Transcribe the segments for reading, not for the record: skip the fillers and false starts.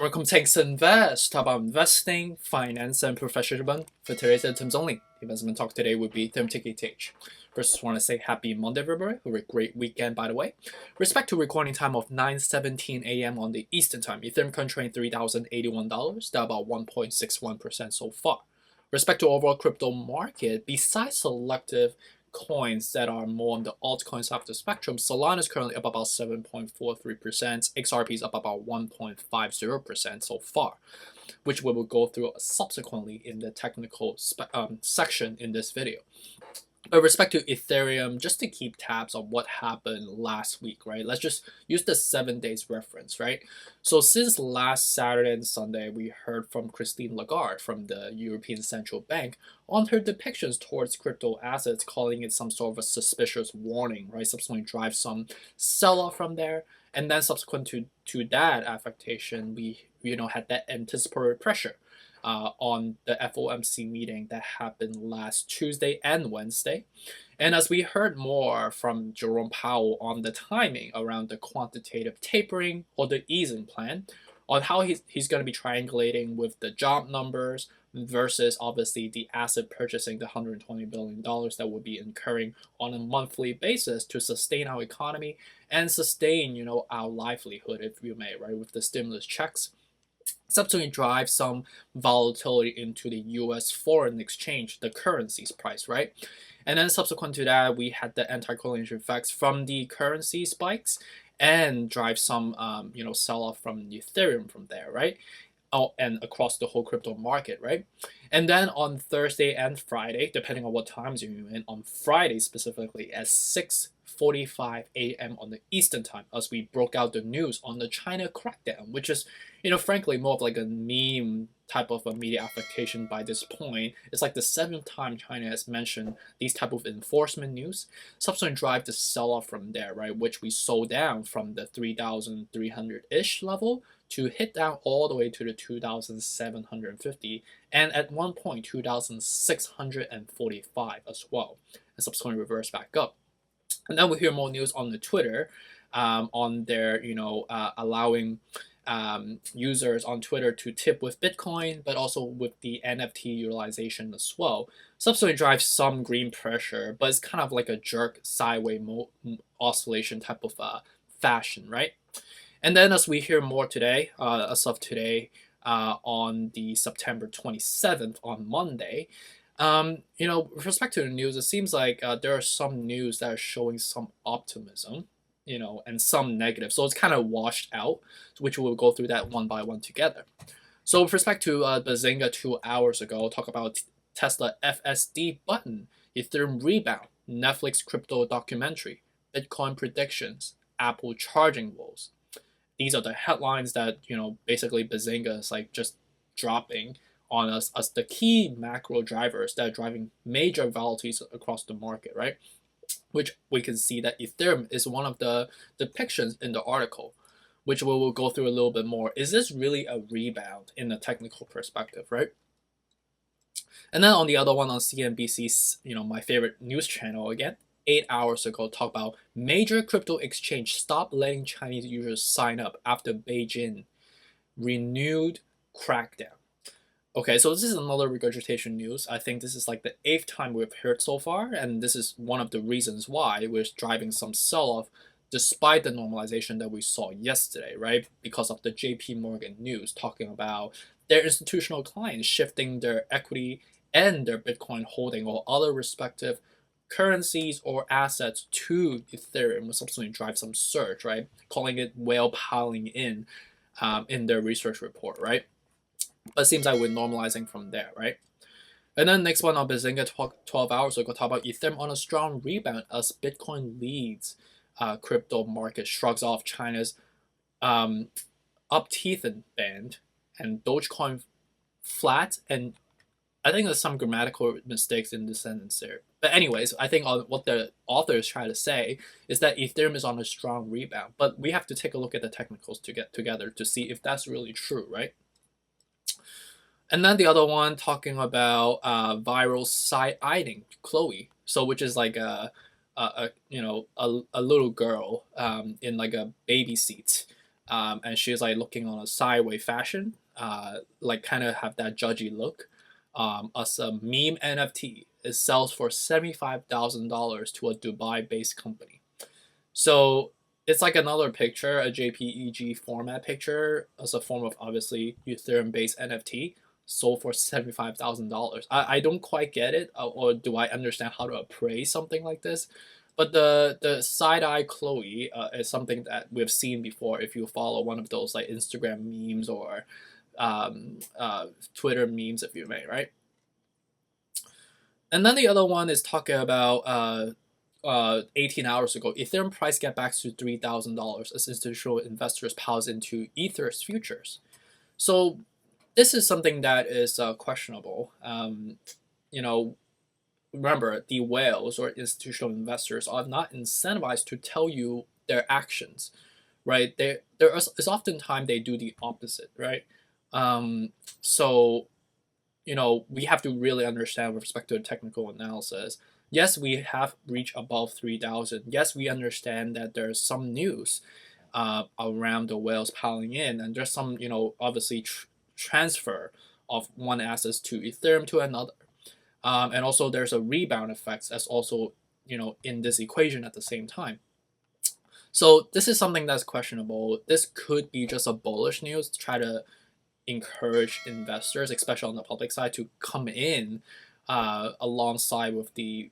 Welcome to Invest. Talk about investing, finance, and professionalism for today's items only. The investment talk today would be Ethereum TKTH. First, just want to say happy Monday, everybody. Have a great weekend, by the way. Respect to recording time of 9:17 a.m. on the Eastern Time. Ethereum current trading $3,081, down about 1.61% so far. Respect to overall crypto market, besides selective coins that are more on the altcoin side of the spectrum, Solana is currently up about 7.43%, XRP is up about 1.50% so far, which we will go through subsequently in the technical section in this video. With respect to Ethereum, just to keep tabs on what happened last week, right? Let's just use the 7 days reference, right? So since last Saturday and Sunday, we heard from Christine Lagarde from the European Central Bank on her depictions towards crypto assets, calling it some sort of a suspicious warning, right? Subsequently drive some sell-off from there. And then subsequent to that affectation, we had that anticipatory pressure on the FOMC meeting that happened last Tuesday and Wednesday. And as we heard more from Jerome Powell on the timing around the quantitative tapering or the easing plan, on how he's going to be triangulating with the job numbers versus obviously the asset purchasing, the $120 billion that will be incurring on a monthly basis to sustain our economy and sustain, our livelihood, if you may, right, with the stimulus checks. Subsequently drive some volatility into the US foreign exchange, the currencies price, right? And then subsequent to that, we had the anti-correlation effects from the currency spikes and drive some, sell-off from Ethereum from there, right? Oh, and across the whole crypto market, right? And then on Thursday and Friday, depending on what times you're in, on Friday specifically at 6:45 a.m. on the Eastern Time, as we broke out the news on the China crackdown, which is, frankly, more of like a meme type of a media application by this point. It's like the 7th time China has mentioned these type of enforcement news. Subsequent drive the sell-off from there, right, which we sold down from the 3,300-ish level to hit down all the way to the 2,750, and at one point 2,645 as well, and subsequently reverse back up. And then we hear more news on the Twitter, on their allowing users on Twitter to tip with Bitcoin, but also with the NFT utilization as well. Subsequently drives some green pressure, but it's kind of like a jerk sideways oscillation type of fashion, right? And then as we hear more today, as of today, on the September 27th on Monday, with respect to the news, it seems like there are some news that are showing some optimism, and some negative. So it's kind of washed out, which we'll go through that one by one together. So with respect to Bazinga 2 hours ago, talk about Tesla FSD button, Ethereum rebound, Netflix crypto documentary, Bitcoin predictions, Apple charging woes. These are the headlines that, basically Bazinga is like just dropping on us as the key macro drivers that are driving major volatilities across the market, right? Which we can see that Ethereum is one of the depictions in the article, which we will go through a little bit more. Is this really a rebound in a technical perspective, right? And then on the other one, on CNBC's, my favorite news channel again, 8 hours ago, talk about major crypto exchange stop letting Chinese users sign up after Beijing renewed crackdown. Okay, so this is another regurgitation news. I think this is like the 8th time we've heard so far, and this is one of the reasons why we're driving some sell-off despite the normalization that we saw yesterday, right? Because of the JP Morgan news talking about their institutional clients shifting their equity and their Bitcoin holding or other respective currencies or assets to Ethereum, will subsequently drive some surge, right? Calling it whale piling in their research report, right? But it seems like we're normalizing from there, right? And then next one on Bazinga 12 hours ago, talk about Ethereum on a strong rebound as Bitcoin leads crypto market, shrugs off China's up-teethed band, and Dogecoin flat, and I think there's some grammatical mistakes in the sentence there. But anyways, I think what the author is trying to say is that Ethereum is on a strong rebound. But we have to take a look at the technicals to get together to see if that's really true, right? And then the other one talking about viral side-eyeing Chloe. So which is like a little girl in like a baby seat and she's like looking on a sideways fashion, like kind of have that judgy look. As a meme NFT, it sells for $75,000 to a Dubai-based company. So it's like another picture, a JPEG format picture, as a form of obviously Ethereum-based NFT, sold for $75,000. I don't quite get it, or do I understand how to appraise something like this? But the side eye Chloe is something that we've seen before. If you follow one of those like Instagram memes or Twitter memes, if you may, right? And then the other one is talking about 18 hours ago, Ethereum price get back to $3,000 as institutional investors piles into Ether's futures. So this is something that is questionable. You know, remember, the whales or institutional investors are not incentivized to tell you their actions, right? There is oftentimes they do the opposite, right? So we have to really understand with respect to the technical analysis. Yes, we have reached above 3,000. Yes, we understand that there's some news around the whales piling in, and there's some, obviously transfer of one asset to Ethereum to another. And also there's a rebound effect that's also, in this equation at the same time. So this is something that's questionable. This could be just a bullish news to try to encourage investors, especially on the public side, to come in alongside with the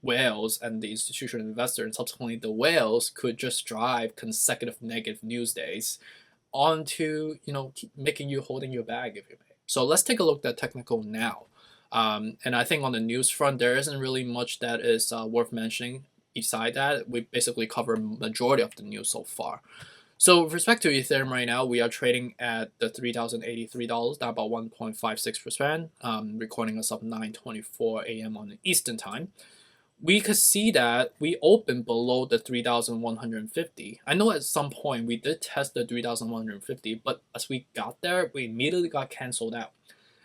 whales and the institutional investor, and subsequently the whales could just drive consecutive negative news days onto keep making you holding your bag, if you may. So let's take a look at technical now. And I think on the news front, there isn't really much that is worth mentioning. Beside that, we basically cover majority of the news so far. So with respect to Ethereum right now, we are trading at the $3,083, down about 1.56%, recording us up 9:24 a.m. on the Eastern time. We could see that we opened below the 3,150. I know at some point we did test the 3,150, but as we got there, we immediately got canceled out.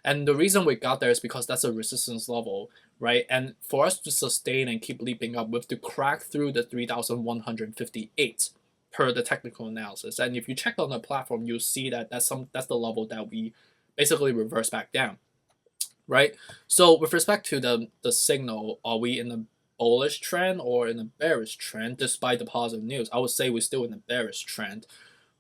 And the reason we got there is because that's a resistance level, right? And for us to sustain and keep leaping up, we have to crack through the 3,158 per the technical analysis. And if you check on the platform, you'll see that that's the level that we basically reverse back down, right? So with respect to the signal, are we in a bullish trend or in a bearish trend? Despite the positive news, I would say we're still in a bearish trend,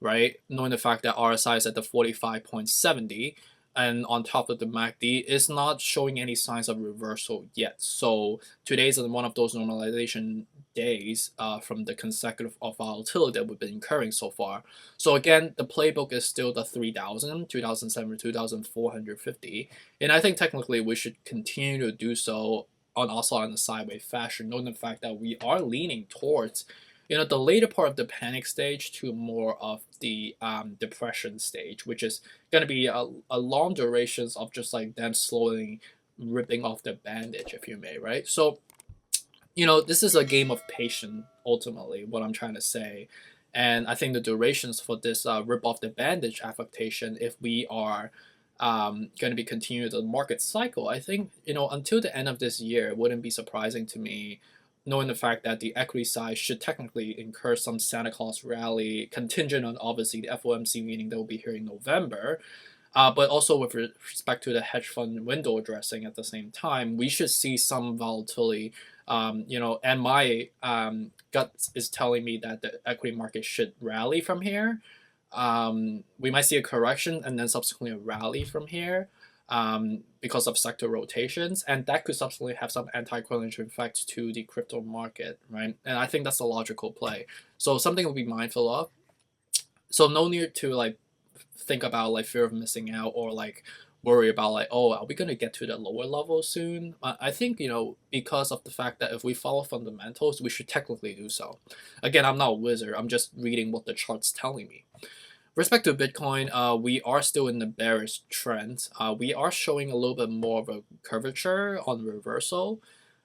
right? Knowing the fact that RSI is at the 45.70, and on top of the MACD is not showing any signs of reversal yet. So today's one of those normalization days from the consecutive of volatility that we've been incurring so far. So again, the playbook is still the 3,000, 2,700, 2,450. And I think technically we should continue to do so also on a sideways fashion, knowing the fact that we are leaning towards the later part of the panic stage to more of the depression stage, which is going to be a long durations of just like them slowly ripping off the bandage, if you may, right? So, this is a game of patience, ultimately, what I'm trying to say. And I think the durations for this rip off the bandage affectation, if we are going to be continuing the market cycle, I think, until the end of this year, it wouldn't be surprising to me, knowing the fact that the equity side should technically incur some Santa Claus rally, contingent on obviously the FOMC meeting that will be here in November, but also with respect to the hedge fund window addressing at the same time, we should see some volatility. And my gut is telling me that the equity market should rally from here. We might see a correction and then subsequently a rally from here. Because of sector rotations, and that could subsequently have some anti-correlation effects to the crypto market, right? And I think that's a logical play. So something we'll be mindful of. So no need to like think about like fear of missing out or like worry about like, oh, are we gonna get to the lower level soon? I think because of the fact that if we follow fundamentals, we should technically do so. Again, I'm not a wizard. I'm just reading what the chart's telling me. Respect to Bitcoin, we are still in the bearish trend. We are showing a little bit more of a curvature on reversal,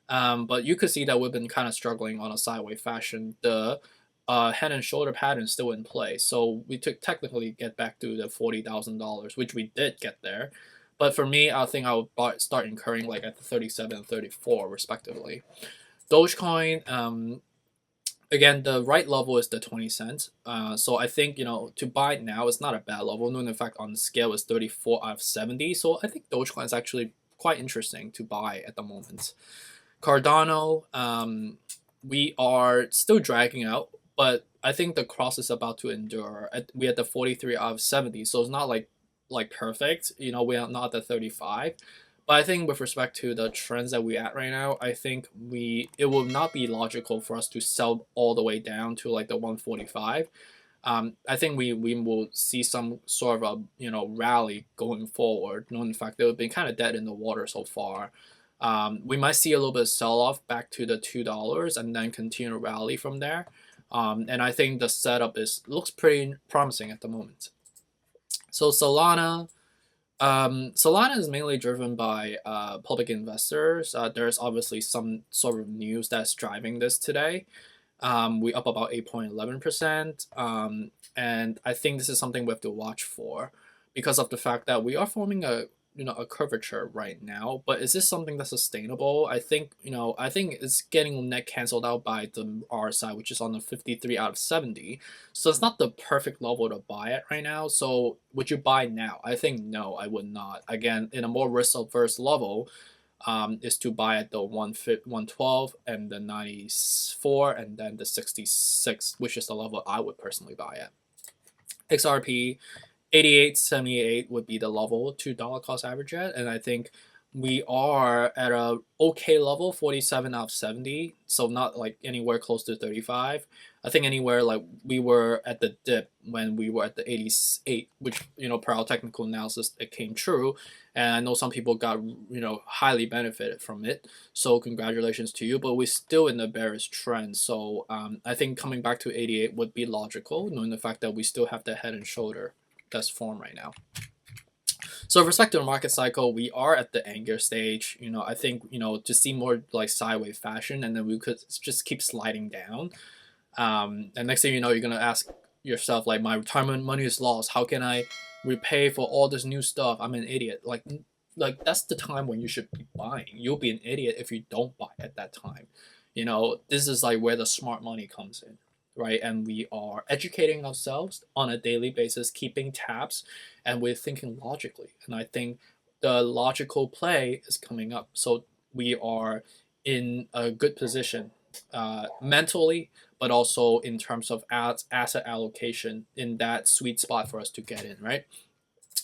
but you could see that we've been kind of struggling on a sideways fashion. The head and shoulder pattern is still in place, so we took technically get back to the $40,000, which we did get there. But for me, I think I would start incurring like at the 37 and 34 respectively. Dogecoin, again, the right level is the 20 cents. So I think, to buy now is not a bad level. No, in fact, on the scale is 34 out of 70. So I think Dogecoin is actually quite interesting to buy at the moment. Cardano, we are still dragging out, but I think the cross is about to endure. We at the 43 out of 70, so it's not like perfect. We are not at the 35. But I think with respect to the trends that we at right now, I think it will not be logical for us to sell all the way down to like the 145. I think we will see some sort of a rally going forward. No, in fact, they've been kind of dead in the water so far. We might see a little bit of sell off back to the $2 and then continue to rally from there. And I think the setup looks pretty promising at the moment. So Solana is mainly driven by public investors. There's obviously some sort of news that's driving this today. We up about 8.11%. And I think this is something we have to watch for because of the fact that we are forming a curvature right now. But is this something that's sustainable? I think it's getting net canceled out by the RSI, which is on the 53 out of 70. So it's not the perfect level to buy at right now. So would you buy now? I think no, I would not. Again, in a more risk averse level, is to buy at the 112 and the 94 and then the 66, which is the level I would personally buy at. XRP 88.78 would be the level $2 cost average at, and I think we are at a okay level, 47 out of 70, so not like anywhere close to 35. I think anywhere like we were at the dip when we were at the 88, which per our technical analysis it came true, and I know some people got highly benefited from it. So congratulations to you, but we're still in the bearish trend. So I think coming back to 88 would be logical, knowing the fact that we still have the head and shoulder that's formed right now. So with respect to the market cycle, we are at the anger stage. I think to see more like sideways fashion, and then we could just keep sliding down. And next thing you know, you're gonna ask yourself like, my retirement money is lost. How can I repay for all this new stuff? I'm an idiot. Like that's the time when you should be buying. You'll be an idiot if you don't buy at that time. This is like where the smart money comes in. Right, and we are educating ourselves on a daily basis, keeping tabs, and we're thinking logically. And I think the logical play is coming up. So we are in a good position mentally, but also in terms of asset allocation in that sweet spot for us to get in, right?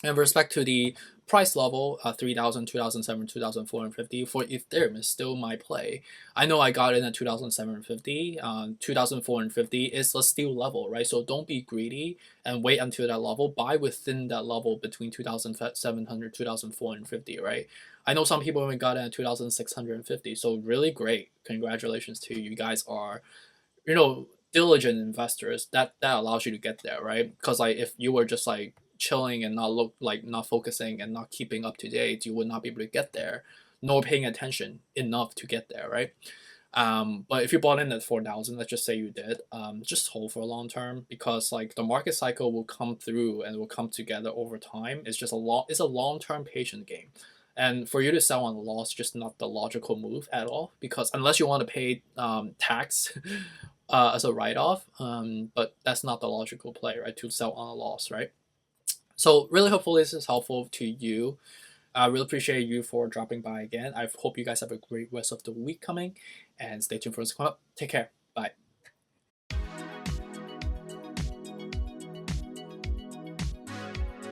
And with respect to the price level, 3,000, 2,007, 2,450 for Ethereum is still my play. I know I got in at 2,750. 2,450 is a steal level, right? So don't be greedy and wait until that level. Buy within that level between 2,700, 2,450, right? I know some people even got in at 2,650. So really great. Congratulations to you. You guys are, diligent investors. That allows you to get there, right? Because like if you were just like chilling and not focusing and not keeping up to date, you would not be able to get there, nor paying attention enough to get there, right? But if you bought in at 4,000, let's just say you did, just hold for a long term, because like the market cycle will come through and will come together over time. It's just it's a long term patient game. And for you to sell on a loss, just not the logical move at all, because unless you want to pay tax as a write-off, but that's not the logical play, right? To sell on a loss, right? So really hopefully this is helpful to you. I really appreciate you for dropping by again. I hope you guys have a great rest of the week coming, and stay tuned for what's coming up. Take care. Bye.